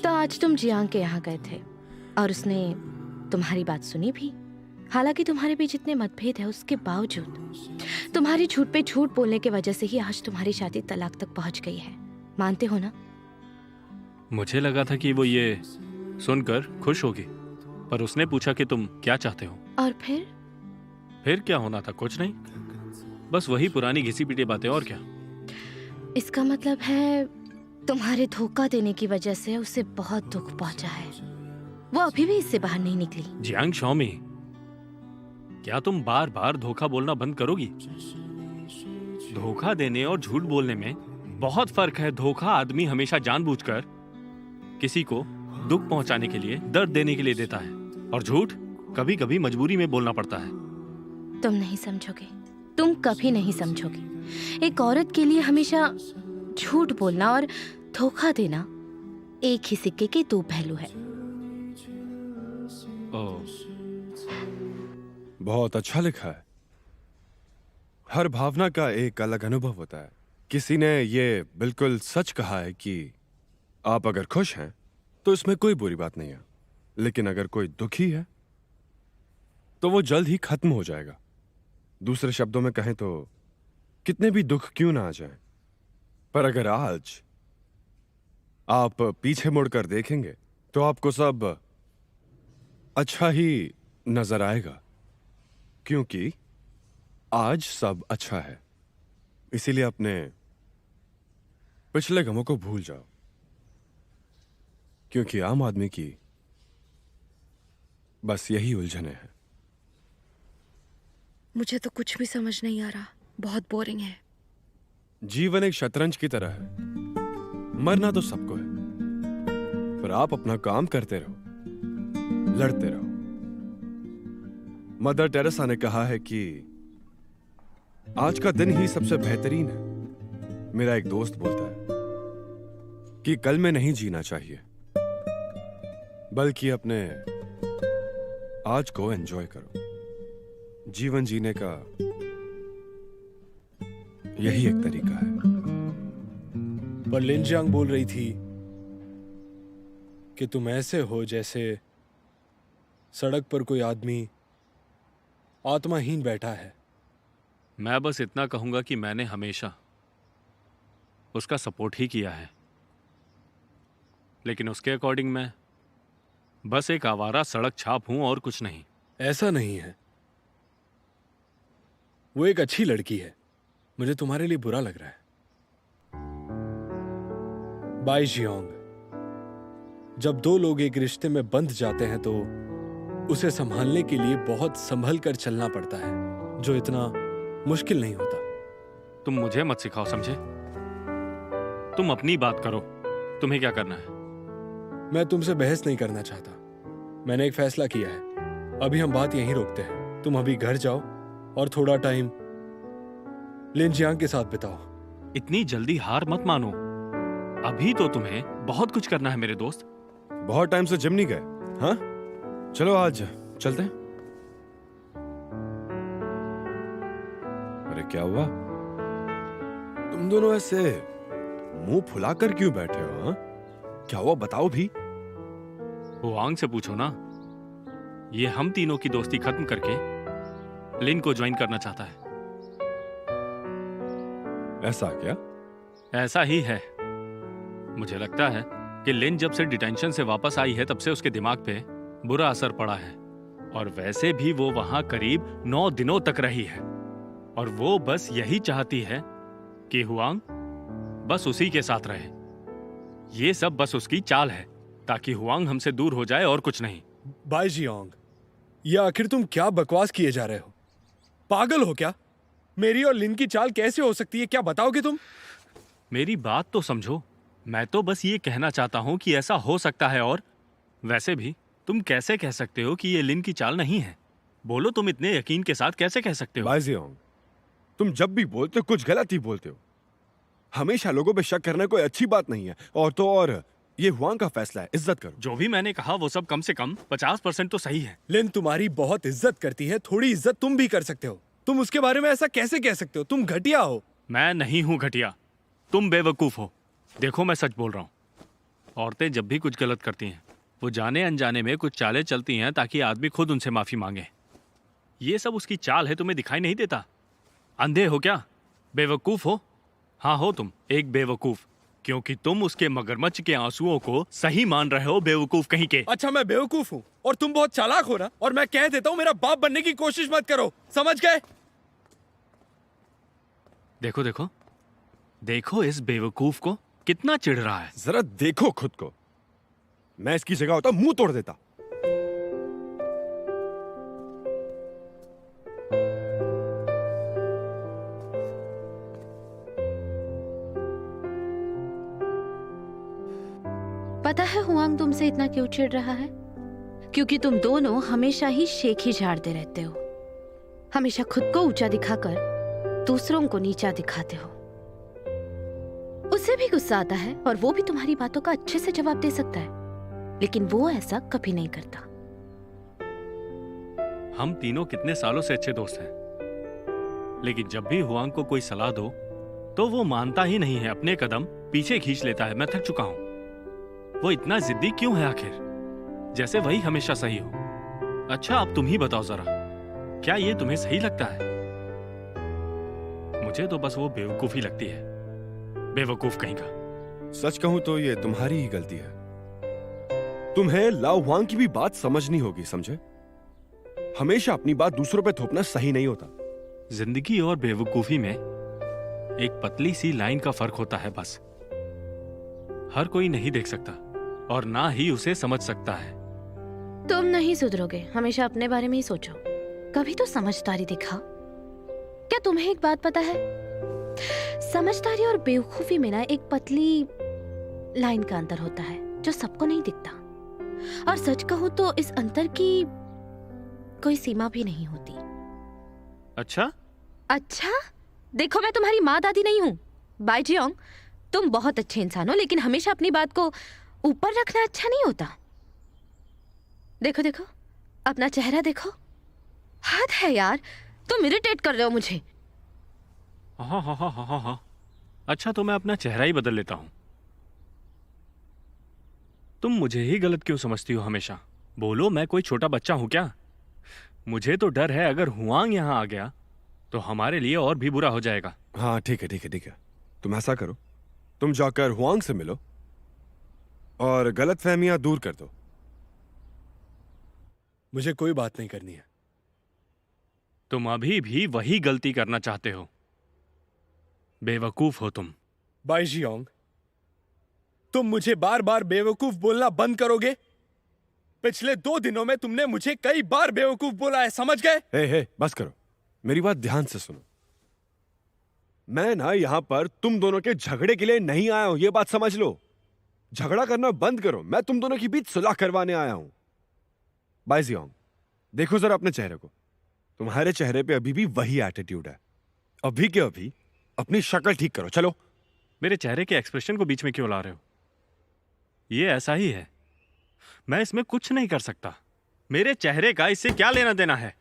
तो आज तुम जियांग के यहाँ गए थे और उसने तुम्हारी बात सुनी भी। हालांकि तुम्हारे बीच इतने मतभेद है, उसके बावजूद तुम्हारी झूठ पे झूठ बोलने की वजह से ही आज तुम्हारी शादी तलाक तक पहुंच गई है। मानते हो ना? मुझे लगा था कि वो ये सुनकर खुश होगी, पर उसने पूछा कि तुम क्या चाहते हो। और फिर क्या होना था? कुछ नहीं, बस वही पुरानी घिसी पिटी बातें, और क्या। इसका मतलब है तुम्हारे धोखा देने की वजह से उसे बहुत दुख पहुंचा है। वो अभी भी इससे बाहर नहीं निकली। जियांग शॉमी, क्या तुम बार बार धोखा बोलना बंद करोगी? धोखा देने और झूठ बोलने में बहुत फर्क है। धोखा आदमी हमेशा जानबूझकर किसी को दुख पहुंचाने के लिए, दर्द देने के लिए देता है, और झूठ कभी कभी मजबूरी में बोलना पड़ता है। तुम नहीं समझोगे, तुम कभी नहीं समझोगे। एक औरत के लिए हमेशा झूठ बोलना और धोखा देना एक ही सिक्के के दो पहलू है। बहुत अच्छा लिखा है। हर भावना का एक अलग अनुभव होता है। किसी ने ये बिल्कुल सच कहा है कि आप अगर खुश हैं तो इसमें कोई बुरी बात नहीं है, लेकिन अगर कोई दुखी है तो वो जल्द ही खत्म हो जाएगा। दूसरे शब्दों में कहें तो कितने भी दुख क्यों ना आ जाएं, पर अगर आज आप पीछे मुड़कर देखेंगे तो आपको सब अच्छा ही नजर आएगा, क्योंकि आज सब अच्छा है। इसीलिए अपने पिछले गमों को भूल जाओ, क्योंकि आम आदमी की बस यही उलझने हैं। मुझे तो कुछ भी समझ नहीं आ रहा, बहुत बोरिंग है। जीवन एक शतरंज की तरह है। मरना तो सबको है, पर आप अपना काम करते रहो, लड़ते रहो। मदर टेरेसा ने कहा है कि आज का दिन ही सबसे बेहतरीन है। मेरा एक दोस्त बोलता है कि कल में नहीं जीना चाहिए, बल्कि अपने आज को एंजॉय करो। जीवन जीने का यही एक तरीका है। पर लिन जियांग बोल रही थी कि तुम ऐसे हो जैसे सड़क पर कोई आदमी आत्माहीन बैठा है। मैं बस इतना कहूंगा कि मैंने हमेशा उसका सपोर्ट ही किया है, लेकिन उसके अकॉर्डिंग मैं बस एक आवारा सड़क छाप हूं और कुछ नहीं। ऐसा नहीं है, वो एक अच्छी लड़की है। मुझे तुम्हारे लिए बुरा लग रहा है। बाई जियांग, जब दो लोग एक रिश्ते में बंध जाते हैं तो उसे संभालने के लिए बहुत संभल कर चलना पड़ता है, जो इतना मुश्किल नहीं होता। तुम मुझे मत सिखाओ, समझे? तुम अपनी बात करो, तुम्हें क्या करना है? मैं तुमसे बहस नहीं करना चाहता। मैंने एक फैसला किया है, अभी हम बात यहीं रोकते हैं। तुम अभी घर जाओ और थोड़ा टाइम लिन जियांग के साथ बिताओ। इतनी जल्दी हार मत मानो, अभी तो तुम्हें बहुत कुछ करना है मेरे दोस्त। बहुत टाइम से जिम नहीं गए, हाँ? चलो आज चलते हैं। अरे क्या हुआ? तुम दोनों ऐसे मुंह फुलाकर क्यों बैठे हो? हाँ? क्या हुआ बताओ भी। हुआंग से पूछो ना। ये हम तीनों की दोस्ती खत्म करके लिन को ज्वाइन करना चाहता है। ऐसा क्या? ऐसा ही है। मुझे लगता है कि लिन जब से डिटेंशन से वापस आई है तब से उसके दिमाग पे बुरा असर पड़ा है, और वैसे भी वो वहां करीब 9 दिनों तक रही है, और वो बस यही चाहती है कि हुआंग बस उसी के साथ रहे। ये सब बस उसकी चाल है ताकि हुआंग हमसे दूर हो जाए, और कुछ नहीं। बाई जियांग, ये आखिर तुम क्या बकवास किए जा रहे हो? पागल हो क्या? मेरी और लिन की चाल कैसे हो सकती है, क्या बताओगे तुम? मेरी बात तो समझो। मैं तो बस ये कहना चाहता हूं कि ऐसा हो सकता है, और वैसे भी तुम कैसे कह सकते हो कि ये लिन की चाल नहीं है? बोलो, तुम इतने यकीन के साथ कैसे कह सकते हो? बाई जियांग, तुम जब भी बोलते हो कुछ गलत ही बोलते हो। हमेशा लोगों पे शक करना कोई अच्छी बात नहीं है, और तो और ये हुआंग का फैसला है, इज्जत करो। जो भी मैंने कहा वो सब कम से कम 50% तो सही है। लिन तुम्हारी बहुत इज्जत करती है, थोड़ी इज्जत तुम भी कर सकते हो। तुम उसके बारे में ऐसा कैसे कह सकते हो? तुम घटिया हो। मैं नहीं हूं घटिया, तुम बेवकूफ हो। देखो, मैं सच बोल रहा हूं। औरतें जब भी कुछ गलत करती हैं वो जाने अनजाने में कुछ चालें चलती हैं ताकि आदमी खुद उनसे माफी मांगे। ये सब उसकी चाल है, तुम्हें दिखाई नहीं देता? अंधे हो क्या? बेवकूफ हो? हाँ हो तुम, एक बेवकूफ, क्योंकि तुम उसके मगरमच्छ के आंसुओं को सही मान रहे हो, बेवकूफ कहीं के। अच्छा मैं बेवकूफ हूँ और तुम बहुत चालाक हो ना, और मैं कह देता हूँ मेरा बाप बनने की कोशिश मत करो, समझ गए? देखो देखो देखो इस बेवकूफ को, कितना चिढ़ रहा है। जरा देखो खुद को, मैं इसकी जगह होता मुंह तोड़ देता। पता है हुआंग तुमसे इतना क्यों चिढ़ रहा है? क्योंकि तुम दोनों हमेशा ही शेख ही झाड़ते रहते हो, हमेशा खुद को ऊंचा दिखाकर दूसरों को नीचा दिखाते हो। उसे भी गुस्सा आता है और वो भी तुम्हारी बातों का अच्छे से जवाब दे सकता है, लेकिन वो ऐसा कभी नहीं करता। हम तीनों कितने सालों से अच्छे दोस्त हैं, लेकिन जब भी हुआंग को कोई सलाह दो तो वो मानता ही नहीं है, अपने कदम पीछे खींच लेता है। मैं थक चुका हूं। वो इतना जिद्दी क्यों है आखिर, जैसे वही हमेशा सही हो। अच्छा अब तुम ही बताओ जरा, क्या ये तुम्हें सही लगता है? मुझे तो बस वो बेवकूफी लगती है, बेवकूफ कहीं का। सच कहूं तो ये तुम्हारी ही गलती है। तुम्हें लाओ हुआंग की भी बात समझनी होगी, समझे? हमेशा अपनी बात दूसरों पे थोपना सही नहीं होता। जिंदगी और बेवकूफी में एक पतली सी लाइन का फर्क होता है बस। हर कोई नहीं देख सकता और ना ही उसे समझ सकता है। तुम नहीं सुधरोगे, हमेशा अपने बारे में ही सोचो, कभी तो समझदारी दिखाओ। क्या तुम्हें एक बात पता है, समझदारी और बेवकूफी में ना एक पतली लाइन का अंतर होता है जो सबको नहीं दिखता। और सच कहूं तो इस अंतर की कोई सीमा भी नहीं होती। अच्छा अच्छा, देखो मैं तुम्हारी माँ दादी नहीं हूँ। बाय जियोंग, तुम बहुत अच्छे इंसान हो, लेकिन हमेशा अपनी बात को ऊपर रखना अच्छा नहीं होता। देखो देखो अपना चेहरा देखो, हद है यार, तुम इरिटेट कर रहे हो मुझे। हाँ हाँ हाँ हाँ हाँ, अच्छा तो मैं अपना चेहरा ही बदल लेता हूं। तुम मुझे ही गलत क्यों समझती हो हमेशा? बोलो, मैं कोई छोटा बच्चा हूं क्या? मुझे तो डर है अगर हुआंग यहां आ गया तो हमारे लिए और भी बुरा हो जाएगा। हाँ ठीक है ठीक है ठीक है, तुम ऐसा करो, तुम जाकर हुआंग से मिलो और गलतफहमियां दूर कर दो। मुझे कोई बात नहीं करनी है। तुम अभी भी वही गलती करना चाहते हो, बेवकूफ हो तुम। बाय जियोंग, तुम मुझे बार बार बेवकूफ बोलना बंद करोगे? पिछले 2 दिनों में तुमने मुझे कई बार बेवकूफ बोला है, समझ गए? हे बस करो, मेरी बात ध्यान से सुनो। मैं ना यहां पर तुम दोनों के झगड़े के लिए नहीं आया हूं, ये बात समझ लो। झगड़ा करना बंद करो, मैं तुम दोनों के बीच सुलह करवाने आया हूं। बाय जियोंग, देखो जरा अपने चेहरे को, तुम्हारे चेहरे पे अभी भी वही एटीट्यूड है। अभी के अभी अपनी शक्ल ठीक करो, चलो। मेरे चेहरे के एक्सप्रेशन को बीच में क्यों ला रहे हो? ये ऐसा ही है, मैं इसमें कुछ नहीं कर सकता। मेरे चेहरे का इससे क्या लेना देना है?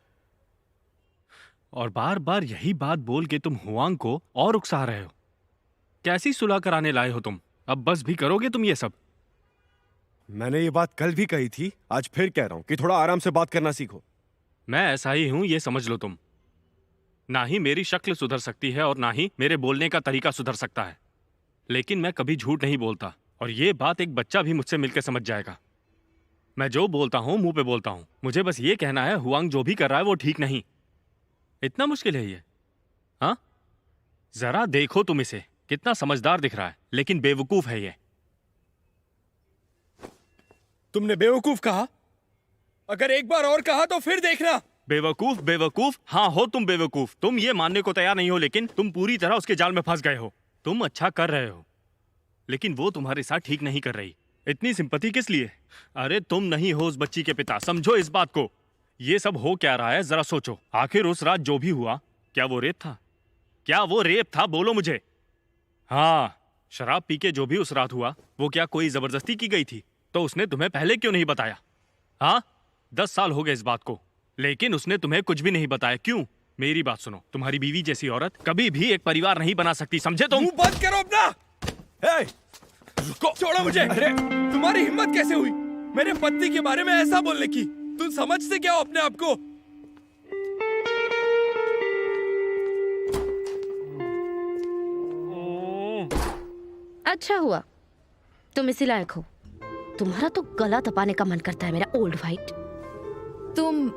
और बार बार यही बात बोल के तुम हुआंग को और उकसा रहे हो। कैसी सुलह कराने लाए हो तुम? अब बस भी करोगे तुम ये सब? मैंने ये बात कल भी कही थी, आज फिर कह रहा हूं कि थोड़ा आराम से बात करना सीखो। मैं ऐसा ही हूं, ये समझ लो तुम। ना ही मेरी शक्ल सुधर सकती है और ना ही मेरे बोलने का तरीका सुधर सकता है, लेकिन मैं कभी झूठ नहीं बोलता और ये बात एक बच्चा भी मुझसे मिलकर समझ जाएगा। मैं जो बोलता हूं मुंह पे बोलता हूं। मुझे बस ये कहना है हुआंग जो भी कर रहा है वो ठीक नहीं। इतना मुश्किल है ये? हाँ, जरा देखो तुम इसे, कितना समझदार दिख रहा है, लेकिन बेवकूफ है ये। तुमने बेवकूफ कहा, अगर एक बार और कहा तो फिर देखना। बेवकूफ बेवकूफ, हाँ हो तुम बेवकूफ। तुम ये मानने को तैयार नहीं हो, लेकिन तुम पूरी तरह उसके जाल में फंस गए हो। तुम अच्छा कर रहे हो, लेकिन वो तुम्हारे साथ ठीक नहीं कर रही। इतनी सिंपैथी किस लिए? अरे तुम नहीं हो उस बच्ची के पिता, समझो इस बात को। ये सब हो क्या रहा है जरा सोचो। आखिर उस रात जो भी हुआ, क्या वो रेप था? क्या वो रेप था? बोलो मुझे। हाँ, शराब पी के जो भी उस रात हुआ, वो क्या कोई जबरदस्ती की गई थी? तो उसने तुम्हें पहले क्यों नहीं बताया? हाँ, 10 साल हो गए इस बात को, लेकिन उसने तुम्हें कुछ भी नहीं बताया। क्यों? मेरी बात सुनो, तुम्हारी बीवी जैसी औरत कभी भी एक परिवार नहीं बना सकती, समझे तुम? मुंह बंद करो अपना। हे, रुको। छोड़ो मुझे। अरे तुम्हारी हिम्मत कैसे हुई मेरे पति के बारे में ऐसा बोलने की? तुम समझते क्या हो अपने आप को? अच्छा हुआ तुम इसी लायक हो। तुम्हारा तो गला दबाने का मन करता है मेरा ओल्ड वाइट। तुम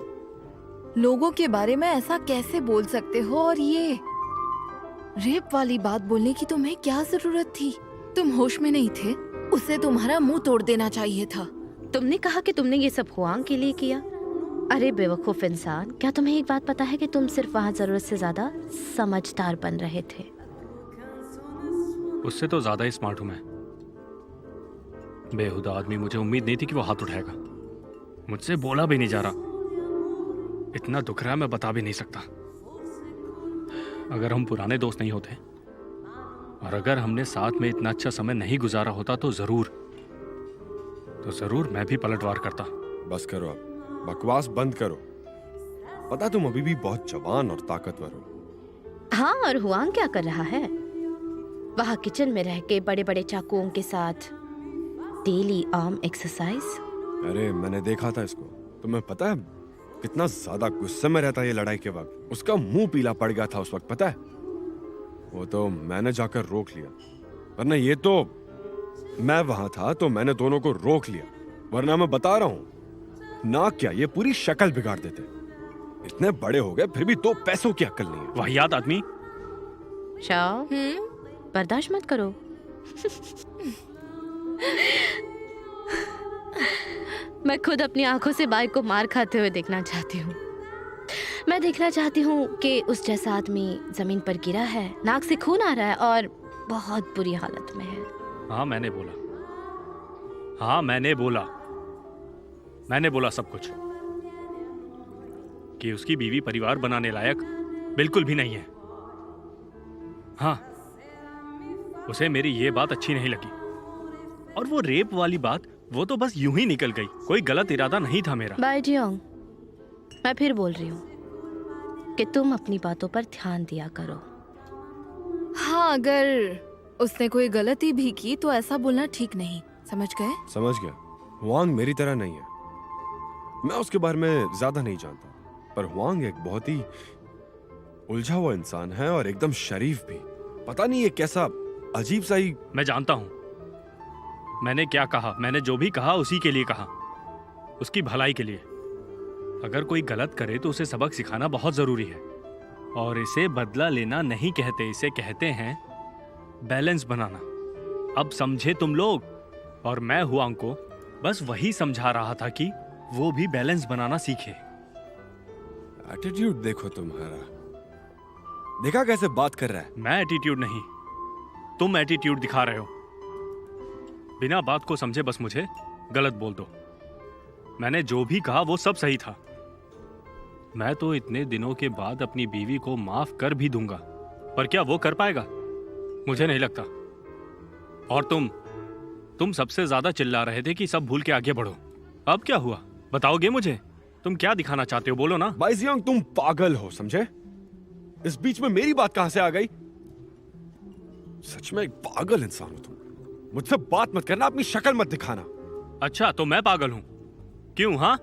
लोगों के बारे में ऐसा कैसे बोल सकते हो? और ये रेप वाली बात बोलने की तुम्हें क्या जरूरत थी? तुम होश में नहीं थे? उसे तुम्हारा मुंह तोड़ देना चाहिए था। तुमने कहा कि तुमने ये सब हुआंग के लिए किया। अरे बेवकूफ इंसान, क्या तुम्हें एक बात पता है कि तुम सिर्फ वहाँ जरूरत से ज्यादा समझदार बन रहे थे। उससे तो ज्यादा ही स्मार्ट हूं मैं। बेहुदा आदमी, मुझे उम्मीद नहीं थी कि वो हाथ उठाएगा। मुझसे बोला भी नहीं जा रहा। इतना दुख रहा है मैं बता भी नहीं सकता। अगर हम पुराने दोस्त नहीं होते और अगर हमने साथ में इतना अच्छा समय नहीं गुजारा होता तो जरूर मैं भी पलटवार करता। बस करो अब, बकवास बंद करो। पता तुम अभी भी बहुत जवान और ताकतवर हो। हाँ, और हुआंग क्या कर रहा है? वहाँ किचन में रह के बड़े बड़े चाकुओं के साथ डेली आर्म एक्सरसाइज। अरे मैंने देखा था इसको। तुम्हें पता है कितना ज्यादा गुस्से में रहता है ये लड़ाई के वक्त। उसका मुंह पीला पड़ गया था उस वक्त, पता है? वो तो मैंने जाकर रोक लिया, वरना ये तो मैं वहां था तो मैंने दोनों को रोक लिया। वरना मैं बता रहा हूं ना, क्या ये पूरी शक्ल बिगाड़ देते। इतने बड़े हो गए फिर भी दो पैसों की अक्ल नहीं है। वाहियात आदमी। चाओ, बर्दाश्त मत करो। मैं खुद अपनी आंखों से बाइक को मार खाते हुए देखना चाहती हूँ। मैं देखना चाहती हूँ कि उस जैसा आदमी जमीन पर गिरा है, नाक से खून आ रहा है और बहुत बुरी हालत में है। हाँ मैंने बोला सब कुछ कि उसकी बीवी परिवार बनाने लायक बिल्कुल भी नहीं है। हाँ, उसे मेरी ये बात अच्छी नहीं लगी। और वो रेप वाली बात, वो तो बस यूं ही निकल गई। कोई गलत इरादा नहीं था मेरा। बाय जियोंग, मैं फिर बोल रही हूँ कि तुम अपनी बातों पर ध्यान दिया करो। हाँ, अगर उसने कोई गलती भी की तो ऐसा बोलना ठीक नहीं। समझ गए? समझ गया। हुआंग मेरी तरह नहीं है। मैं उसके बारे में ज्यादा नहीं जानता, पर हुआंग एक बहुत ही उलझा हुआ इंसान है और एकदम शरीफ भी। पता नहीं ये कैसा अजीब सा ही। मैं जानता हूं मैंने क्या कहा। मैंने जो भी कहा उसी के लिए कहा, उसकी भलाई के लिए। अगर कोई गलत करे तो उसे सबक सिखाना बहुत जरूरी है। और इसे बदला लेना नहीं कहते, इसे कहते हैं बैलेंस बनाना। अब समझे तुम लोग? और मैं हुआंग को बस वही समझा रहा था कि वो भी बैलेंस बनाना सीखे। एटीट्यूड देखो तुम्हारा, देखा कैसे बात कर रहा है। मैं एटीट्यूड नहीं, तुम एटीट्यूड दिखा रहे हो। बिना बात को समझे बस मुझे गलत बोल दो। मैंने जो भी कहा वो सब सही था। मैं तो इतने दिनों के बाद अपनी बीवी को माफ कर भी दूंगा, पर क्या वो कर पाएगा? मुझे नहीं लगता। और तुम सबसे ज्यादा चिल्ला रहे थे कि सब भूल के आगे बढ़ो। अब क्या हुआ बताओगे मुझे? तुम क्या दिखाना चाहते हो, बोलो ना। बाई जियोंग, तुम पागल हो, समझे? इस बीच में मेरी बात कहां से आ गई? सच में एक पागल इंसान हो तुम। मुझसे बात मत करना, अपनी शक्ल मत दिखाना। अच्छा, तो मैं पागल हूं? क्यों? हाँ,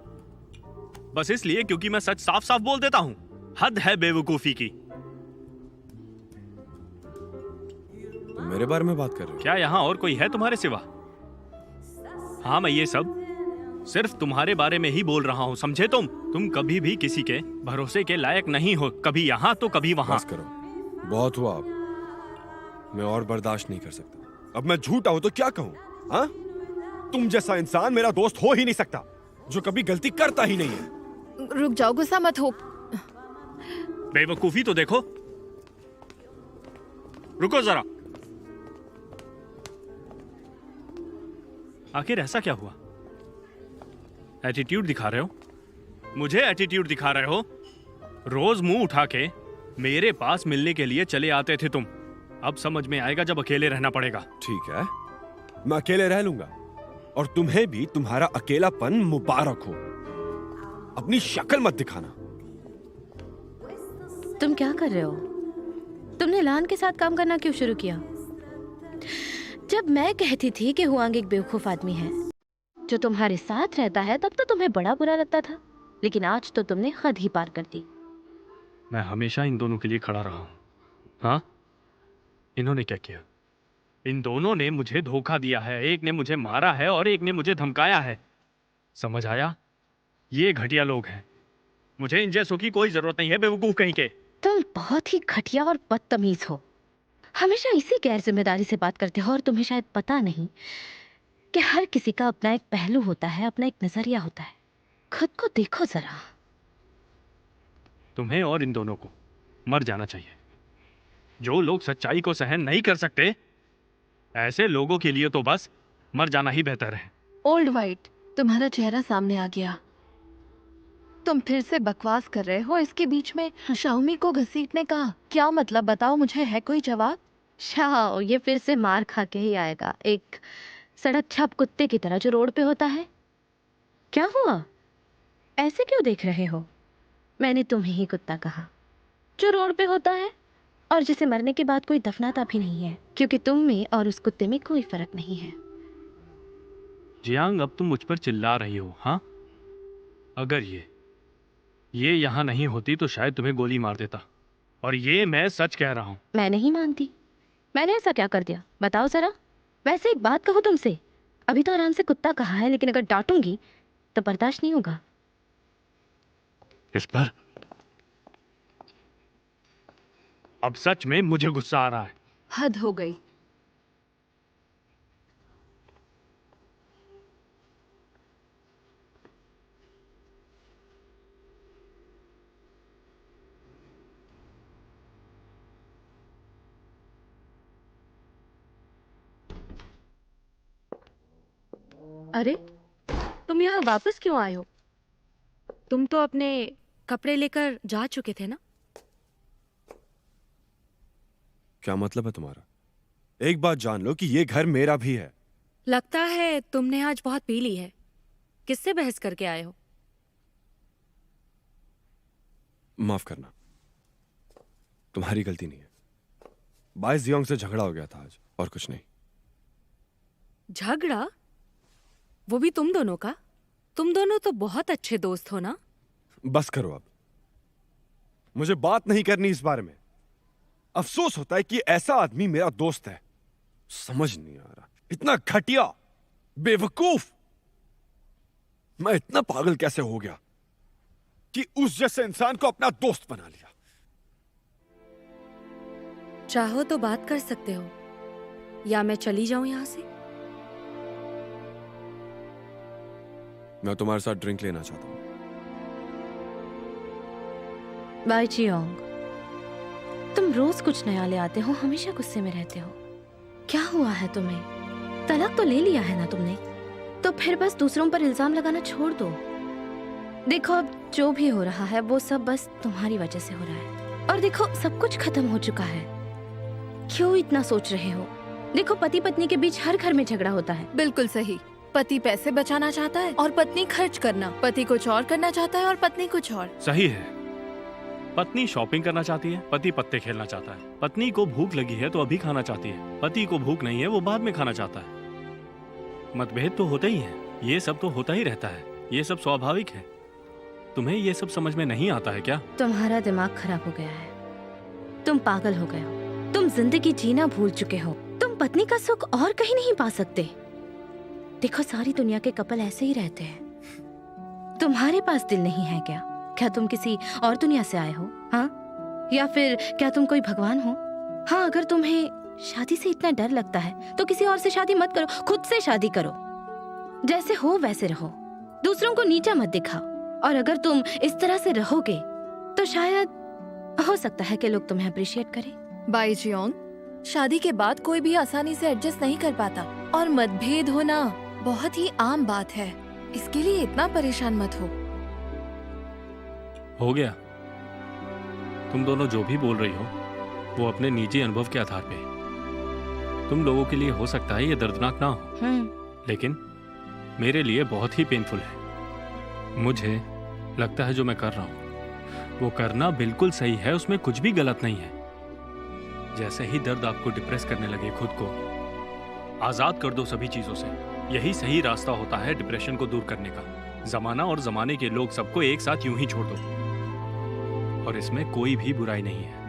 बस इसलिए क्योंकि मैं सच साफ साफ बोल देता हूं। हद है बेवकूफी की। तुम मेरे बारे में बात कर रहे हो? क्या यहाँ और कोई है तुम्हारे सिवा? हाँ, मैं ये सब सिर्फ तुम्हारे बारे में ही बोल रहा हूँ, समझे? तुम कभी भी किसी के भरोसे के लायक नहीं हो, कभी यहाँ तो कभी वहां। बस करो, बहुत हुआ अब। मैं और बर्दाश्त नहीं कर सकता। अब मैं झूठा हूं तो क्या कहूं? हाँ, तुम जैसा इंसान मेरा दोस्त हो ही नहीं सकता, जो कभी गलती करता ही नहीं है। रुक जाओ, गुस्सा मत हो। बेवकूफी तो देखो। रुको जरा, आखिर ऐसा क्या हुआ? एटीट्यूड दिखा रहे हो, मुझे एटीट्यूड दिखा रहे हो। रोज मुंह उठा के मेरे पास मिलने के लिए चले आते थे तुम। अब समझ में आएगा जब अकेले रहना पड़ेगा। ठीक है, मैं अकेले रह लूंगा, और तुम्हें भी तुम्हारा अकेलापन मुबारक हो। अपनी शक्ल मत दिखाना। तुम क्या कर रहे हो? तुमने लान के साथ काम करना क्यों शुरू किया? जब मैं कहती थी कि हुआंग एक बेवकूफ आदमी है जो तुम्हारे साथ रहता है, तब तो तुम्हें बड़ा बुरा लगता था, लेकिन आज तो तुमने हद ही पार कर दी। मैं हमेशा इन दोनों के लिए खड़ा रहा हूं। हाँ, इन्होंने क्या किया? इन दोनों ने मुझे धोखा दिया है। एक ने मुझे मारा है और एक ने मुझे धमकाया है। समझ आया? ये घटिया लोग हैं। मुझे इन जैसों की कोई जरूरत नहीं है, बेवकूफ कहीं के। तुम बहुत ही घटिया और बदतमीज हो। हमेशा इसी गैर जिम्मेदारी से बात करते हो और तुम्हें शायद पता नहीं कि हर किसी का अपना एक पहलू होता है, अपना एक नजरिया होता है। खुद को देखो जरा। तुम्हें और इन दोनों को मर जाना चाहिए। जो लोग सच्चाई को सहन नहीं कर सकते, ऐसे लोगों के लिए तो बस मर जाना ही बेहतर है। ओल्ड वाइट, तुम्हारा चेहरा सामने आ गया। तुम फिर से बकवास कर रहे हो। इसके बीच में शाओमी को घसीटने का क्या मतलब? बताओ मुझे, है कोई जवाब? शाओ ये फिर से मार खा के ही आएगा, एक सड़क छाप कुत्ते की तरह जो रोड पे होता है। क्या हुआ? ऐसे क्यों देख रहे हो? मैंने तुम्हें ही कुत्ता कहा, जो रोड पे होता है और जिसे मरने के बाद कोई दफनाता भी नहीं है, क्योंकि तुम में और उस कुत्ते में कोई फर्क नहीं है। जियांग, अब तुम मुझ पर चिल्ला रही हो। हाँ, अगर ये यहाँ नहीं होती तो शायद तुम्हें गोली मार देता। और ये मैं सच कह रहा हूँ। मैं नहीं मानती। मैंने ऐसा क्या कर दिया, बताओ जरा। वैसे एक बात कहूँ तुमसे, अभी तो आराम से कुत्ता कहा है, लेकिन अगर डांटूंगी तो बर्दाश्त नहीं होगा। इस पर अब सच में मुझे गुस्सा आ रहा है। हद हो गई। अरे तुम यहाँ वापस क्यों आए हो? तुम तो अपने कपड़े लेकर जा चुके थे ना। क्या मतलब है तुम्हारा? एक बात जान लो कि ये घर मेरा भी है। लगता है तुमने आज बहुत पी ली है। किससे बहस करके आए हो? माफ करना, तुम्हारी गलती नहीं है। बाय जियोंग से झगड़ा हो गया था आज, और कुछ नहीं। झगड़ा? वो भी तुम दोनों का? तुम दोनों तो बहुत अच्छे दोस्त हो ना। बस करो अब, मुझे बात नहीं करनी इस बारे में। अफसोस होता है कि ऐसा आदमी मेरा दोस्त है। समझ नहीं आ रहा, इतना घटिया, बेवकूफ। मैं इतना पागल कैसे हो गया कि उस जैसे इंसान को अपना दोस्त बना लिया। चाहो तो बात कर सकते हो, या मैं चली जाऊं यहां से। मैं तुम्हारे साथ ड्रिंक लेना चाहता हूं। बाय जियोंग, तुम रोज कुछ नया ले आते हो, हमेशा गुस्से में रहते हो। क्या हुआ है तुम्हें? तलाक तो ले लिया है ना तुमने, तो फिर बस दूसरों पर इल्जाम लगाना छोड़ दो। देखो अब जो भी हो रहा है वो सब बस तुम्हारी वजह से हो रहा है। और देखो सब कुछ खत्म हो चुका है, क्यों इतना सोच रहे हो? देखो पति पत्नी के बीच हर घर में झगड़ा होता है। बिल्कुल सही। पति पैसे बचाना चाहता है और पत्नी खर्च करना। पति कुछ और करना चाहता है और पत्नी कुछ और। सही है। पत्नी शॉपिंग करना चाहती है, पति पत्ते खेलना चाहता है। पत्नी को भूख लगी है तो अभी खाना चाहती है, पति को भूख नहीं है, वो बाद में खाना चाहता है। मतभेद तो होते ही हैं, ये सब तो होता ही रहता है, ये सब स्वाभाविक है। तुम्हें ये सब समझ में नहीं आता है क्या? तुम्हारा दिमाग खराब हो गया है, तुम पागल हो गए हो, तुम जिंदगी जीना भूल चुके हो। तुम पत्नी का सुख और कहीं नहीं पा सकते। देखो सारी दुनिया के कपल ऐसे ही रहते हैं। तुम्हारे पास दिल नहीं है क्या? क्या तुम किसी और दुनिया से आए हो? हाँ, या फिर क्या तुम कोई भगवान हो? हाँ, अगर तुम्हें शादी से इतना डर लगता है तो किसी और से शादी मत करो, खुद से शादी करो। जैसे हो वैसे रहो, दूसरों को नीचा मत दिखाओ। और अगर तुम इस तरह से रहोगे तो शायद हो सकता है कि लोग तुम्हें अप्रिशिएट करें। बाय जियोंग, शादी के बाद कोई भी आसानी से एडजस्ट नहीं कर पाता, और मतभेद होना बहुत ही आम बात है। इसके लिए इतना परेशान मत हो गया। तुम दोनों जो भी बोल रही हो वो अपने निजी अनुभव के आधार पे। तुम लोगों के लिए हो सकता है ये दर्दनाक ना हो, लेकिन मेरे लिए बहुत ही पेनफुल है। मुझे लगता है जो मैं कर रहा हूँ वो करना बिल्कुल सही है, उसमें कुछ भी गलत नहीं है। जैसे ही दर्द आपको डिप्रेस करने लगे खुद को, आजाद कर दो सभी चीजों से। यही सही रास्ता होता है डिप्रेशन को दूर करने का। जमाना और जमाने के लोग सबको एक साथ यूं ही छोड़ दो, और इसमें कोई भी बुराई नहीं है।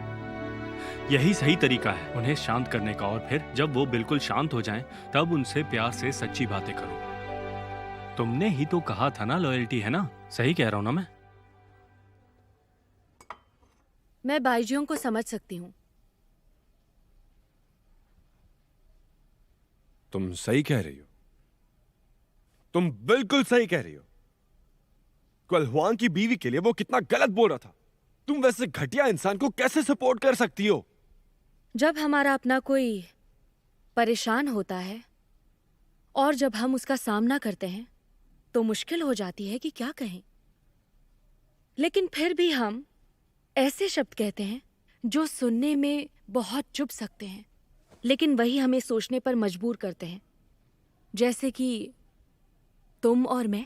यही सही तरीका है उन्हें शांत करने का, और फिर जब वो बिल्कुल शांत हो जाएं, तब उनसे प्यार से सच्ची बातें करो। तुमने ही तो कहा था ना लॉयल्टी है ना, सही कह रहा हूं ना मैं? मैं बाईजियों को समझ सकती हूँ। तुम सही कह रही हो, तुम बिल्कुल सही कह रही हो। कल हुआंग की बीवी के लिए वो कितना गलत बोल रहा था। तुम वैसे घटिया इंसान को कैसे सपोर्ट कर सकती हो? जब हमारा अपना कोई परेशान होता है और जब हम उसका सामना करते हैं तो मुश्किल हो जाती है कि क्या कहें। लेकिन फिर भी हम ऐसे शब्द कहते हैं जो सुनने में बहुत चुभ सकते हैं, लेकिन वही हमें सोचने पर मजबूर करते हैं, जैसे कि तुम और मैं।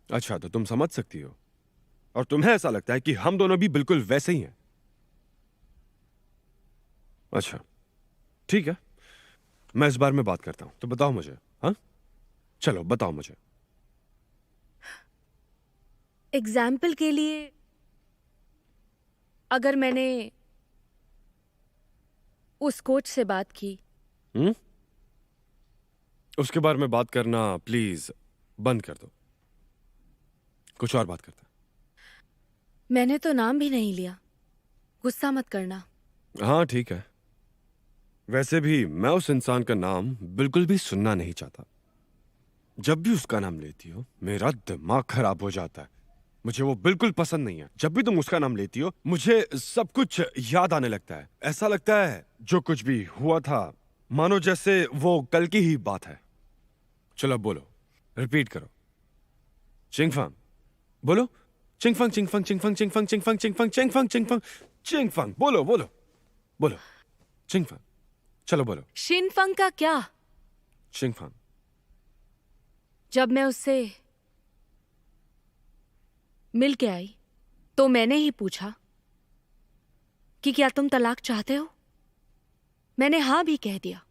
अच्छा, तो तुम समझ सकती हो, और तुम्हें ऐसा लगता है कि हम दोनों भी बिल्कुल वैसे ही हैं। अच्छा, ठीक है, मैं इस बारे में बात करता हूं, तो बताओ मुझे। हाँ, चलो बताओ मुझे। एग्जाम्पल के लिए, अगर मैंने उस कोच से बात की, उसके बारे में बात करना प्लीज बंद कर दो, कुछ और बात करते हैं। मैंने तो नाम भी नहीं लिया, गुस्सा मत करना। हाँ ठीक है, वैसे भी मैं उस इंसान का नाम बिल्कुल भी सुनना नहीं चाहता। जब भी उसका नाम लेती हो मेरा दिमाग खराब हो जाता है। मुझे वो बिल्कुल पसंद नहीं है। जब भी तुम उसका नाम लेती हो मुझे सब कुछ याद आने लगता है। ऐसा लगता है जो कुछ भी हुआ था मानो जैसे वो कल की ही बात है। चलो बोलो, रिपीट करो। चिंगफंग बोलो। चिंगफंग चिंगफंग चिंगफंग चिंगफंग चिंगफंग चिंगफंग चिंगफंग चिंगफंग चिंगफंग बोलो बोलो बोलो। चिंगफंग, चलो बोलो। शिनफंग का क्या? चिंगफंग। जब मैं उससे मिल के आई तो मैंने ही पूछा कि क्या तुम तलाक चाहते हो। मैंने हाँ भी कह दिया।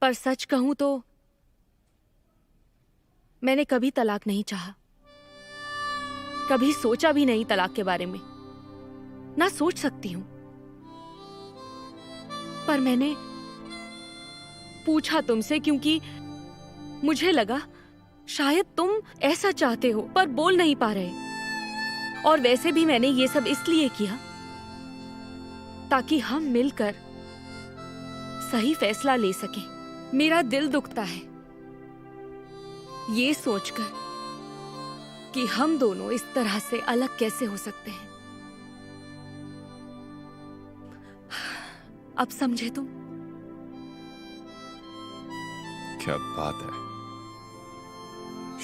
पर सच कहूं तो मैंने कभी तलाक नहीं चाहा, कभी सोचा भी नहीं तलाक के बारे में, ना सोच सकती हूं। पर मैंने पूछा तुमसे क्योंकि मुझे लगा शायद तुम ऐसा चाहते हो पर बोल नहीं पा रहे। और वैसे भी मैंने ये सब इसलिए किया ताकि हम मिलकर सही फैसला ले सकें। मेरा दिल दुखता है ये सोचकर कि हम दोनों इस तरह से अलग कैसे हो सकते हैं। अब समझे तुम? क्या बात है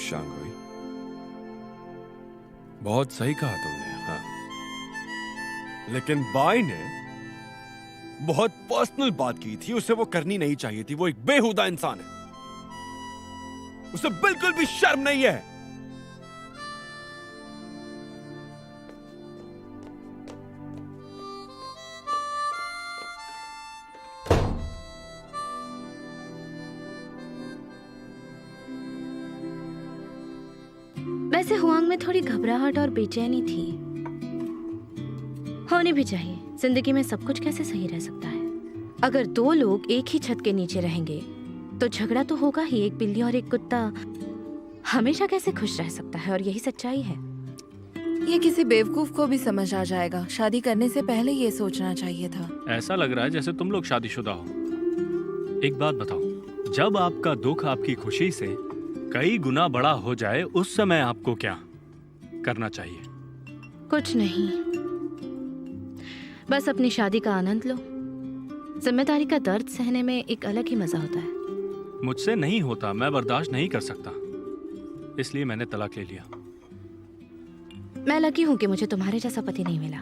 शांगुई, बहुत सही कहा तुमने। हाँ, लेकिन बाई ने बहुत पर्सनल बात की थी, उसे वो करनी नहीं चाहिए थी। वो एक बेहुदा इंसान है, उसे बिल्कुल भी शर्म नहीं है। वैसे हुआंग में थोड़ी घबराहट और बेचैनी थी, होनी भी चाहिए। जिंदगी में सब कुछ कैसे सही रह सकता है? अगर दो लोग एक ही छत के नीचे रहेंगे तो झगड़ा तो होगा ही। एक बिल्ली और एक कुत्ता हमेशा कैसे खुश रह सकता है? और यही सच्चाई है। ये किसी बेवकूफ को भी समझ आ जाएगा। शादी करने से पहले ये सोचना चाहिए था। ऐसा लग रहा है जैसे तुम लोग शादीशुदा हो। एक बात बताओ, जब आपका दुख आपकी खुशी से कई गुना बड़ा हो जाए उस समय आपको क्या करना चाहिए? कुछ नहीं, बस अपनी शादी का आनंद लो। जिम्मेदारी का दर्द सहने में एक अलग ही मजा होता है। मुझसे नहीं होता, मैं बर्दाश्त नहीं कर सकता, इसलिए मैंने तलाक ले लिया। मैं लकी हूँ कि मुझे तुम्हारे जैसा पति नहीं मिला।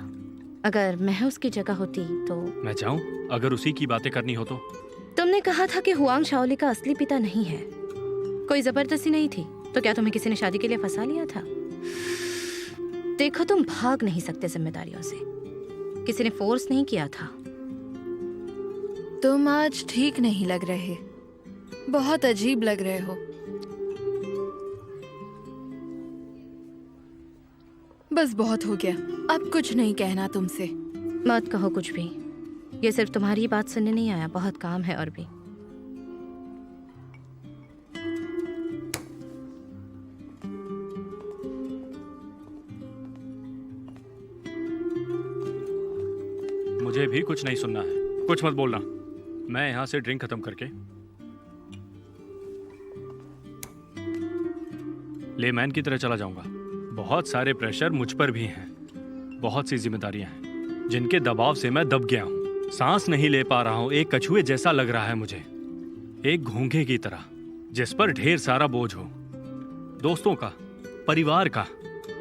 अगर मैं उसकी जगह होती तो। मैं जाऊं अगर उसी की बातें करनी हो तो? तुमने कहा था कि हुआंग शाओली का असली पिता नहीं है, कोई जबरदस्ती नहीं थी, तो क्या तुम्हें किसी ने शादी के लिए फंसा लिया था? देखो, तुम भाग नहीं सकते जिम्मेदारियों से, किसी ने फोर्स नहीं किया था। तुम आज ठीक नहीं लग रहे, बहुत अजीब लग रहे हो। बस बहुत हो गया, अब कुछ नहीं कहना तुमसे। मत कहो कुछ भी। ये सिर्फ तुम्हारी ही बात सुनने नहीं आया, बहुत काम है और भी। मुझे भी कुछ नहीं सुनना है, कुछ मत बोलना। मैं यहाँ से ड्रिंक खत्म करके लेमैन की तरह चला जाऊंगा। बहुत सारे प्रेशर मुझ पर भी हैं, बहुत सी जिम्मेदारियां हैं जिनके दबाव से मैं दब गया हूँ। सांस नहीं ले पा रहा हूँ, एक कछुए जैसा लग रहा है मुझे, एक घोंघे की तरह जिस पर ढेर सारा बोझ हो। दोस्तों का, परिवार का,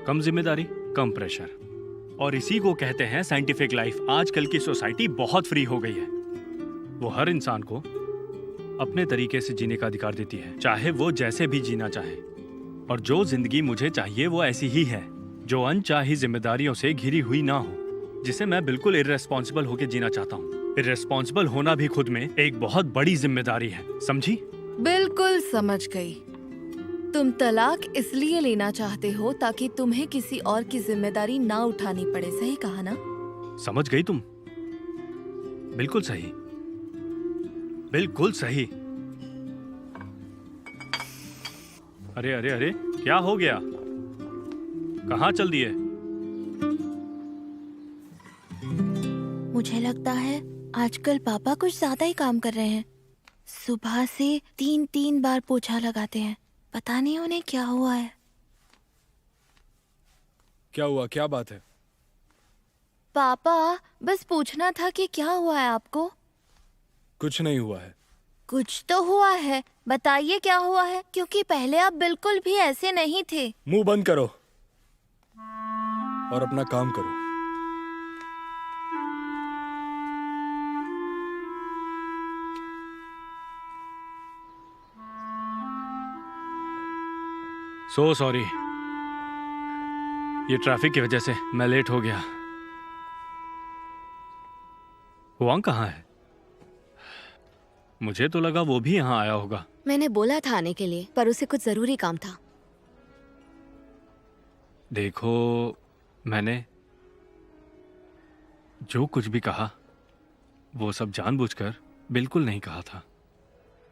कम जिम्मेदारी, कम प्रेशर। और इसी को कहते हैं साइंटिफिक लाइफ। आजकल की सोसाइटी बहुत फ्री हो गई है। वो हर इंसान को अपने तरीके से जीने का अधिकार देती है, चाहे वो जैसे भी जीना चाहे। और जो जिंदगी मुझे चाहिए वो ऐसी ही है, जो अनचाही जिम्मेदारियों से घिरी हुई ना हो, जिसे मैं बिल्कुल इर्रेस्पॉन्सिबल होकर जीना चाहता हूँ। इर्रेस्पॉन्सिबल होना भी खुद में एक बहुत बड़ी जिम्मेदारी है, समझी? बिल्कुल समझ गई। तुम तलाक इसलिए लेना चाहते हो ताकि तुम्हें किसी और की जिम्मेदारी ना उठानी पड़े, सही कहा ना? समझ गई तुम? बिल्कुल सही, बिल्कुल सही। अरे अरे अरे, क्या हो गया? कहाँ चल दिए? मुझे लगता है आजकल पापा कुछ ज्यादा ही काम कर रहे हैं। सुबह से 3 बार पोछा लगाते हैं, पता नहीं उन्हें क्या हुआ है। क्या हुआ, क्या बात है? पापा, बस पूछना था कि क्या हुआ है आपको? कुछ नहीं हुआ है। कुछ तो हुआ है, बताइए क्या हुआ है, क्योंकि पहले आप बिल्कुल भी ऐसे नहीं थे। मुंह बंद करो और अपना काम करो। सो सॉरी, ये ट्रैफिक की वजह से मैं लेट हो गया। हुआंग कहाँ है? मुझे तो लगा वो भी यहाँ आया होगा। मैंने बोला था आने के लिए, पर उसे कुछ जरूरी काम था। देखो, मैंने जो कुछ भी कहा वो सब जानबूझकर बिल्कुल नहीं कहा था।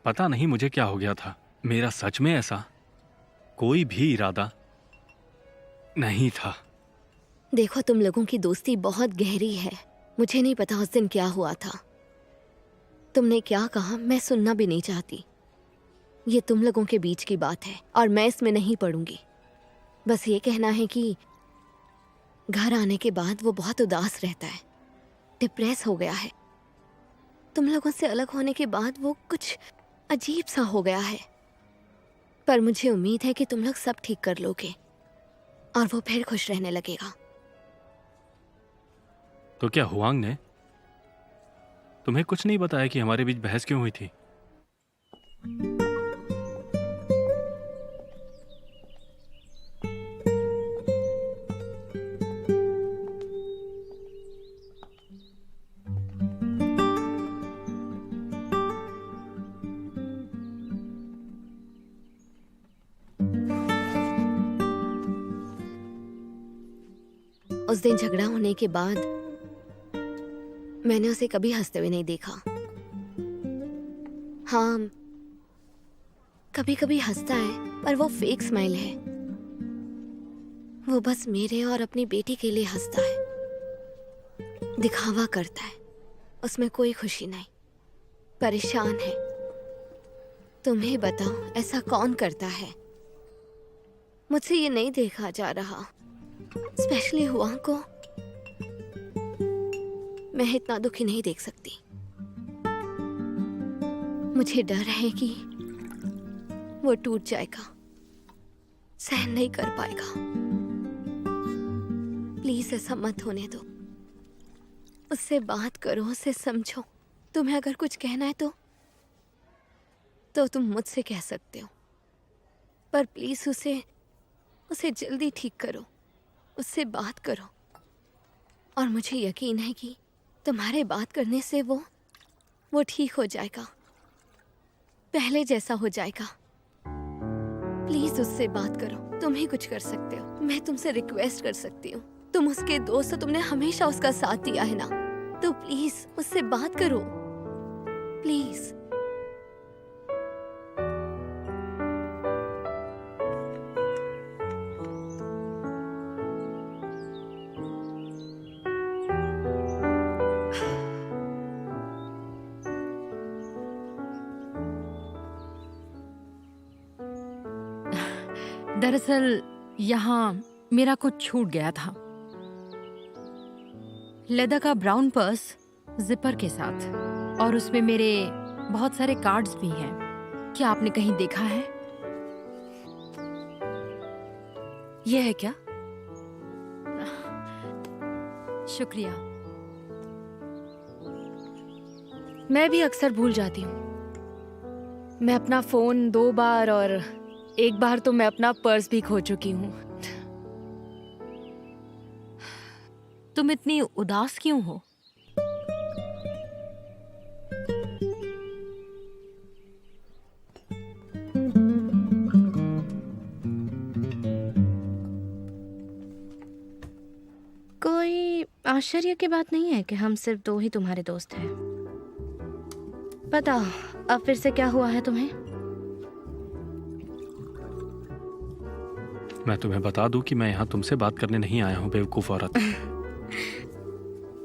पता नहीं मुझे क्या हो गया था। मेरा सच में ऐसा कोई भी इरादा नहीं था। देखो, तुम लोगों की दोस्ती बहुत गहरी है। मुझे नहीं पता उस दिन क्या हुआ था। तुमने क्या कहा मैं सुनना भी नहीं चाहती। ये तुम लोगों के बीच की बात है और मैं इसमें नहीं पड़ूंगी। बस ये कहना है कि घर आने के बाद वो बहुत उदास रहता है, डिप्रेस हो गया है। तुम लोगों से अलग होने के बाद वो कुछ अजीब सा हो गया है। पर मुझे उम्मीद है कि तुम लोग सब ठीक कर लोगे और वो फिर खुश रहने लगेगा। तो क्या हुआंग ने तुम्हें कुछ नहीं बताया कि हमारे बीच बहस क्यों हुई थी? उस दिन झगड़ा होने के बाद मैंने उसे कभी हंसते हुए नहीं देखा। हाँ, कभी कभी हंसता है, पर वो फेक स्माइल है। वो बस मेरे और अपनी बेटी के लिए हंसता है, दिखावा करता है। उसमें कोई खुशी नहीं, परेशान है। तुम्हें बताओ, ऐसा कौन करता है? मुझसे ये नहीं देखा जा रहा, स्पेशली हुआंग को। मैं इतना दुखी नहीं देख सकती। मुझे डर है कि वो टूट जाएगा, सहन नहीं कर पाएगा। प्लीज ऐसा मत होने दो। उससे बात करो, उसे समझो। तुम्हें अगर कुछ कहना है तो तुम मुझसे कह सकते हो, पर प्लीज उसे जल्दी ठीक करो, उससे बात करो। और मुझे यकीन है कि तुम्हारे बात करने से वो वो ठीक हो जाएगा, पहले जैसा हो जाएगा। प्लीज उससे बात करो, तुम ही कुछ कर सकते हो। मैं तुमसे रिक्वेस्ट कर सकती हूँ, तुम उसके दोस्त हो, तुमने हमेशा उसका साथ दिया है ना, तो प्लीज उससे बात करो, प्लीज। दरअसल यहाँ मेरा कुछ छूट गया था। लेदर का ब्राउन पर्स जिपर के साथ, और उसमें मेरे बहुत सारे कार्ड्स भी हैं। क्या आपने कहीं देखा है? ये है क्या? शुक्रिया। मैं भी अक्सर भूल जाती हूँ। मैं अपना फोन 2 बार और एक बार तो मैं अपना पर्स भी खो चुकी हूँ। तुम इतनी उदास क्यों हो? कोई आश्चर्य की बात नहीं है कि हम सिर्फ 2 ही तुम्हारे दोस्त हैं। बताओ, अब फिर से क्या हुआ है तुम्हें? मैं तुम्हें बता दूं कि मैं यहाँ तुमसे बात करने नहीं आया हूँ, बेवकूफ औरत।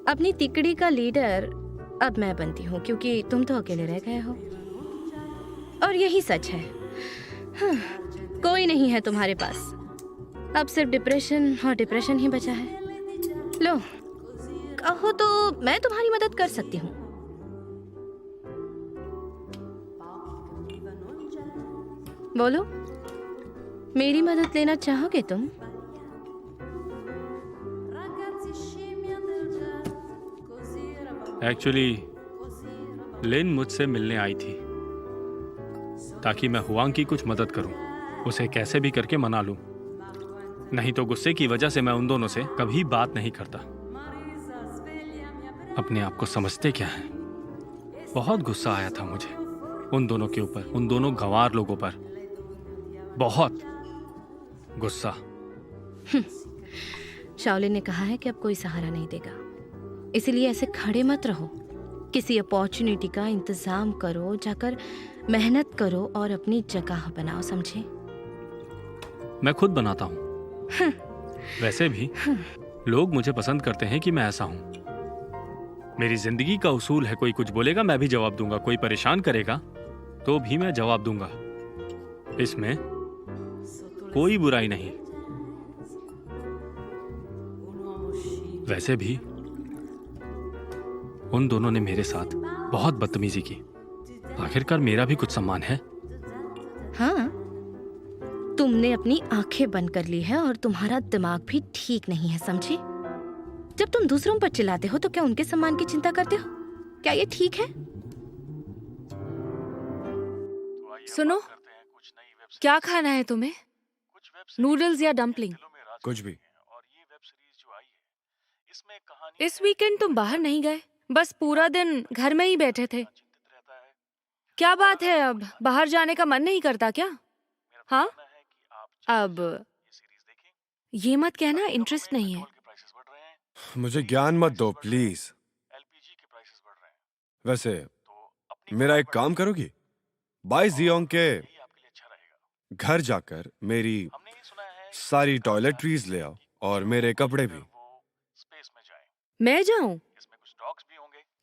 अपनी तिकड़ी का लीडर अब मैं बनती हूँ, क्योंकि तुम तो अकेले रह गए हो। और यही सच है। हाँ, कोई नहीं है तुम्हारे पास। अब सिर्फ डिप्रेशन और डिप्रेशन ही बचा है। लो, कहो तो मैं तुम्हारी मदद कर सकती हूँ। बोलो, मेरी मदद लेना चाहोगे तुम? एक्चुअली लिन मुझसे मिलने आई थी ताकि मैं हुआंग की कुछ मदद करूं, उसे कैसे भी करके मना लूं। नहीं तो गुस्से की वजह से मैं उन दोनों से कभी बात नहीं करता। अपने आप को समझते क्या है? बहुत गुस्सा आया था मुझे उन दोनों के ऊपर, उन दोनों गंवार लोगों पर। बहुत गुस्सा। शाओलिन ने कहा है कि अब कोई सहारा नहीं देगा, इसीलिए ऐसे खड़े मत रहो। किसी अपॉर्चुनिटी का इंतजाम करो, जाकर मेहनत करो और अपनी जगह बनाओ, समझे? मैं खुद बनाता हूँ। वैसे भी लोग मुझे पसंद करते हैं कि मैं ऐसा हूं। मेरी जिंदगी का उसूल है, कोई कुछ बोलेगा मैं भी जवाब दूंगा, कोई परेशान करेगा तो भी मैं जवाब दूंगा। इसमें कोई बुराई नहीं। वैसे भी उन दोनों ने मेरे साथ बहुत बदतमीजी की। आखिरकार मेरा भी कुछ सम्मान है। हाँ, तुमने अपनी आंखें बंद कर ली है और तुम्हारा दिमाग भी ठीक नहीं है, समझे? जब तुम दूसरों पर चिल्लाते हो तो क्या उनके सम्मान की चिंता करते हो? क्या ये ठीक है? सुनो, क्या खाना है तुम्हें? नूडल्स या डम्पलिंग? कुछ भी। इस वीकेंड तुम बाहर नहीं गए, बस पूरा दिन घर में ही बैठे थे। क्या बात है, अब बाहर जाने का मन नहीं करता क्या? हाँ, अब ये मत कहना इंटरेस्ट नहीं है। मुझे ज्ञान मत दो प्लीज। वैसे मेरा एक काम करोगी? बाई जियोंग के घर जाकर मेरी सारी टॉयलेटरीज ले आओ और मेरे कपड़े भी। मैं जाऊं?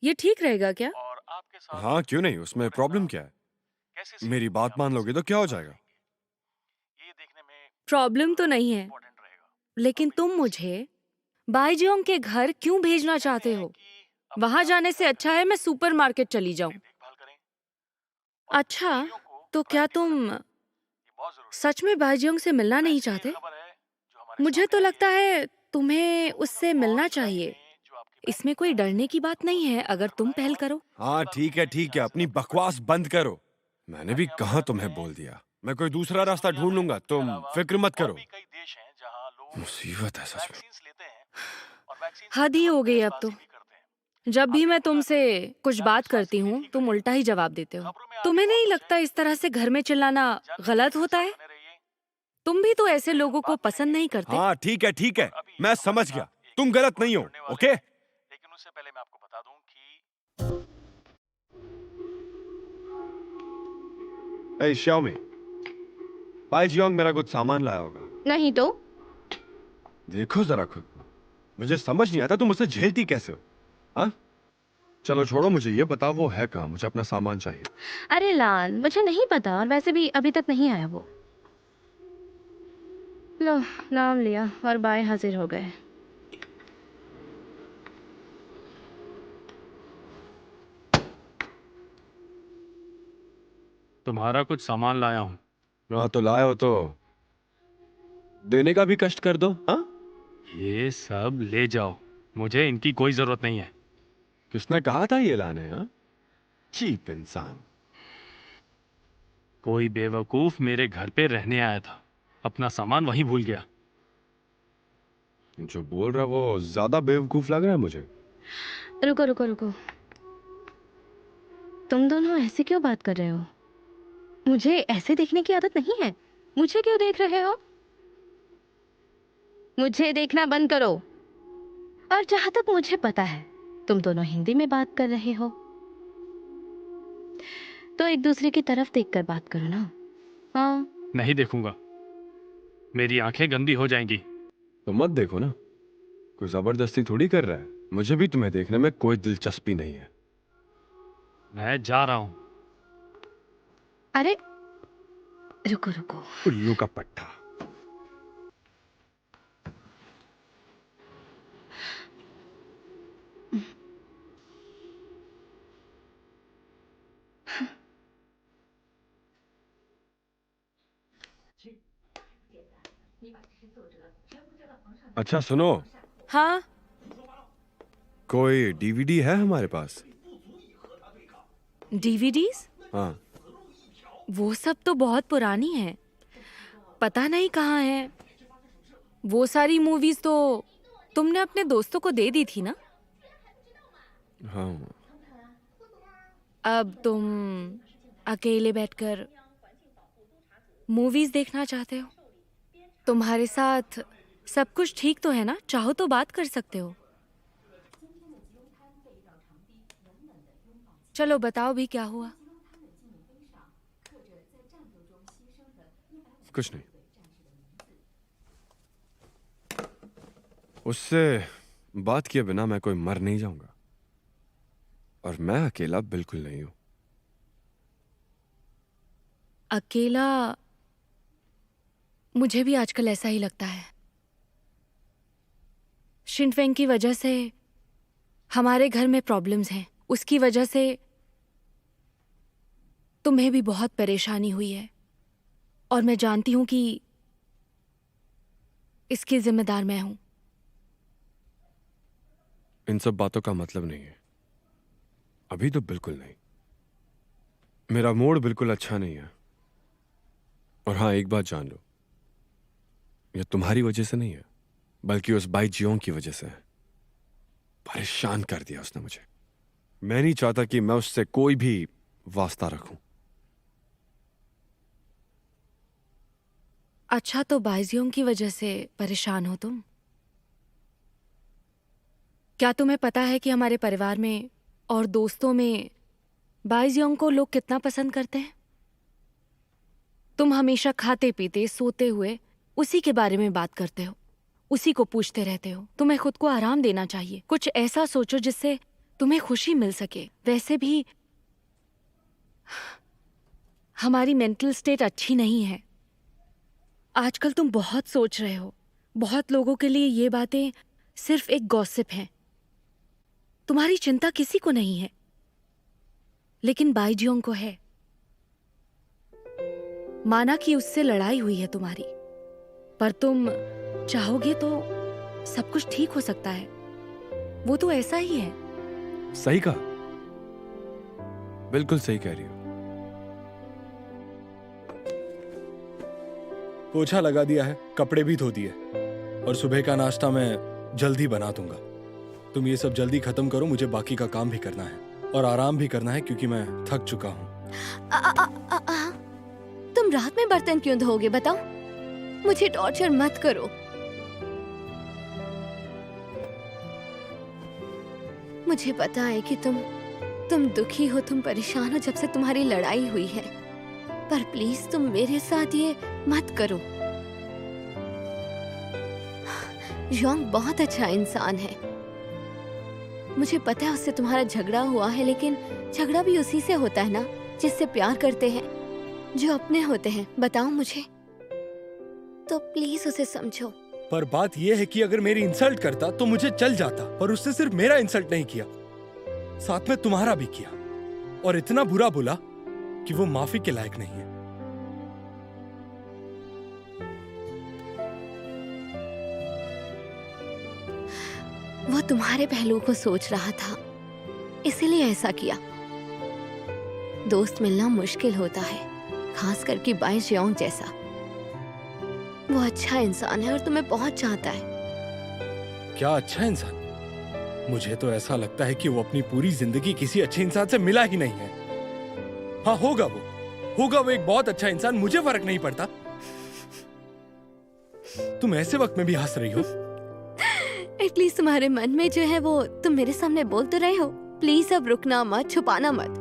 ये ठीक रहेगा क्या? हाँ, क्यों नहीं, उसमें प्रॉब्लम क्या है? मेरी बात मान लोगे तो क्या हो जाएगा? प्रॉब्लम तो नहीं है, लेकिन तुम मुझे बाईजियोंग के घर क्यों भेजना चाहते हो? वहां जाने से अच्छा है मैं सुपरमार्केट चली जाऊं। अच्छा, तो क्या तुम सच में बाईजियोंग से मिलना नहीं चाहते? मुझे तो लगता है तुम्हें उससे मिलना चाहिए। इसमें कोई डरने की बात नहीं है अगर तुम पहल करो। हाँ ठीक है, अपनी बकवास बंद करो। मैंने भी कहाँ तुम्हें बोल दिया। मैं कोई दूसरा रास्ता ढूंढ लूंगा, तुम फिक्र मत करो। मुसीबत है सच में। हद ही हो गई अब तो। जब भी मैं तुमसे कुछ बात करती हूँ तुम उल्टा ही जवाब देते हो। तुम्हें नहीं लगता इस तरह से घर में चिल्लाना गलत होता है? तुम भी तो ऐसे लोगों को पसंद नहीं करते। हाँ ठीक है, मैं समझ गया। तुम गलत नहीं हो, ओके? लेकिन उससे पहले मैं आपको बता दूं कि ए श्याओमी, बाई जियोंग मेरा कुछ सामान लाया होगा। नहीं तो देखो जरा खुद, मुझे समझ नहीं आता तुम मुझसे झेलती कैसे हो? हाँ, चलो छोड़ो, मुझे ये बताओ वो है कहाँ, मुझे अपना सामान चाहिए। अरे लाल, मुझे नहीं पता, और वैसे भी अभी तक नहीं आया वो। लो, नाम लिया और बाय हाजिर हो गए। तुम्हारा कुछ सामान लाया हूं। हाँ तो लाए हो तो देने का भी कष्ट कर दो। हाँ, ये सब ले जाओ, मुझे इनकी कोई जरूरत नहीं है। किसने कहा था ये लाने? हाँ, चीप इंसान। कोई बेवकूफ मेरे घर पे रहने आया था, अपना सामान वहीं भूल गया। जो बोल रहा वो ज्यादा बेवकूफ लग रहा है मुझे। रुको रुको रुको, तुम दोनों ऐसे क्यों बात कर रहे हो? मुझे ऐसे देखने की आदत नहीं है। मुझे क्यों देख रहे हो? मुझे देखना बंद करो। और जहां तक मुझे पता है तुम दोनों हिंदी में बात कर रहे हो, तो एक दूसरे की तरफ देखकर बात करो ना। हाँ, नहीं देखूंगा, मेरी आंखें गंदी हो जाएंगी। तो मत देखो ना, कोई जबरदस्ती थोड़ी कर रहा है। मुझे भी तुम्हें देखने में कोई दिलचस्पी नहीं है। मैं जा रहा हूं। अरे रुको रुको, उल्लू का पट्टा। अच्छा सुनो, हाँ, कोई डीवीडी है हमारे पास? डीवीडीज? हाँ, वो सब तो बहुत पुरानी है, पता नहीं कहाँ है। वो सारी मूवीज तो तुमने अपने दोस्तों को दे दी थी ना? हाँ। अब तुम अकेले बैठकर मूवीज देखना चाहते हो? तुम्हारे साथ सब कुछ ठीक तो है ना? चाहो तो बात कर सकते हो। चलो बताओ भी क्या हुआ? कुछ नहीं। उससे बात किए बिना मैं कोई मर नहीं जाऊंगा, और मैं अकेला बिल्कुल नहीं हूं। अकेला? मुझे भी आजकल ऐसा ही लगता है। शिनफेंग की वजह से हमारे घर में प्रॉब्लम्स हैं। उसकी वजह से तुम्हें भी बहुत परेशानी हुई है, और मैं जानती हूं कि इसकी जिम्मेदार मैं हूं। इन सब बातों का मतलब नहीं है, अभी तो बिल्कुल नहीं। मेरा मूड बिल्कुल अच्छा नहीं है। और हाँ, एक बात जान लो, ये तुम्हारी वजह से नहीं है, बल्कि उस बाई जियोंग की वजह से है। परेशान कर दिया उसने मुझे। मैं नहीं चाहता कि मैं उससे कोई भी वास्ता रखूं। अच्छा, तो बाइजियों की वजह से परेशान हो तुम? क्या तुम्हें पता है कि हमारे परिवार में और दोस्तों में बाइजियों को लोग कितना पसंद करते हैं? तुम हमेशा खाते पीते सोते हुए उसी के बारे में बात करते हो, उसी को पूछते रहते हो। तुम्हें खुद को आराम देना चाहिए। कुछ ऐसा सोचो जिससे तुम्हें खुशी मिल सके। वैसे भी हमारी मेंटल स्टेट अच्छी नहीं है आजकल। तुम बहुत सोच रहे हो। बहुत लोगों के लिए ये बातें सिर्फ एक गॉसिप हैं। तुम्हारी चिंता किसी को नहीं है, लेकिन बाइजियोंग को है। माना कि उससे लड़ाई हुई है तुम्हारी, पर तुम चाहोगे तो सब कुछ ठीक हो सकता है। वो तो ऐसा ही है। सही कहा, बिल्कुल सही कह रही हो। पोछा लगा दिया है, कपड़े भी धो दिए, और सुबह का नाश्ता मैं जल्दी बना दूंगा। तुम ये सब जल्दी खत्म करो, मुझे बाकी का काम भी करना है और आराम भी करना है क्योंकि मैं थक चुका हूँ। तुम रात में बर्तन क्यों धोगे बताओ? मुझे टॉर्चर मत करो। मुझे पता है कि तुम दुखी हो, तुम परेशान हो जब से तुम्हारी लड़ाई हुई है, पर प्लीज तुम मेरे साथ ये मत करो। योंग बहुत अच्छा इंसान है। मुझे पता है उससे तुम्हारा झगड़ा हुआ है, लेकिन झगड़ा भी उसी से होता है ना जिससे प्यार करते हैं, जो अपने होते हैं। बताओ मुझे, तो प्लीज उसे समझो। पर बात यह है कि अगर मेरी इंसल्ट करता तो मुझे चल जाता, पर उसने सिर्फ मेरा इंसल्ट नहीं किया, साथ में तुम्हारा भी किया, और इतना बुरा बोला कि वो माफी के लायक नहीं है। वो तुम्हारे पहलू को सोच रहा था, इसीलिए ऐसा किया। दोस्त मिलना मुश्किल होता है, खास करके बाई जियोंग जैसा। वो अच्छा इंसान है और तुम्हें बहुत चाहता है। क्या अच्छा इंसान? मुझे तो ऐसा लगता है कि वो अपनी पूरी जिंदगी किसी अच्छे इंसान से मिला ही नहीं है। हाँ, होगा वो एक बहुत अच्छा इंसान, मुझे फर्क नहीं पड़ता। तुम ऐसे वक्त में भी हंस रही हो। एटलीस्ट तुम्हारे मन में जो है वो तुम मेरे सामने बोल तो रहे हो। प्लीज अब रुकना मत, छुपाना मत,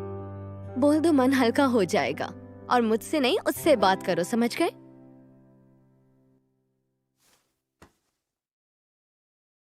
बोल दो, मन हल्का हो जाएगा। और मुझसे नहीं, उससे बात करो, समझ गए?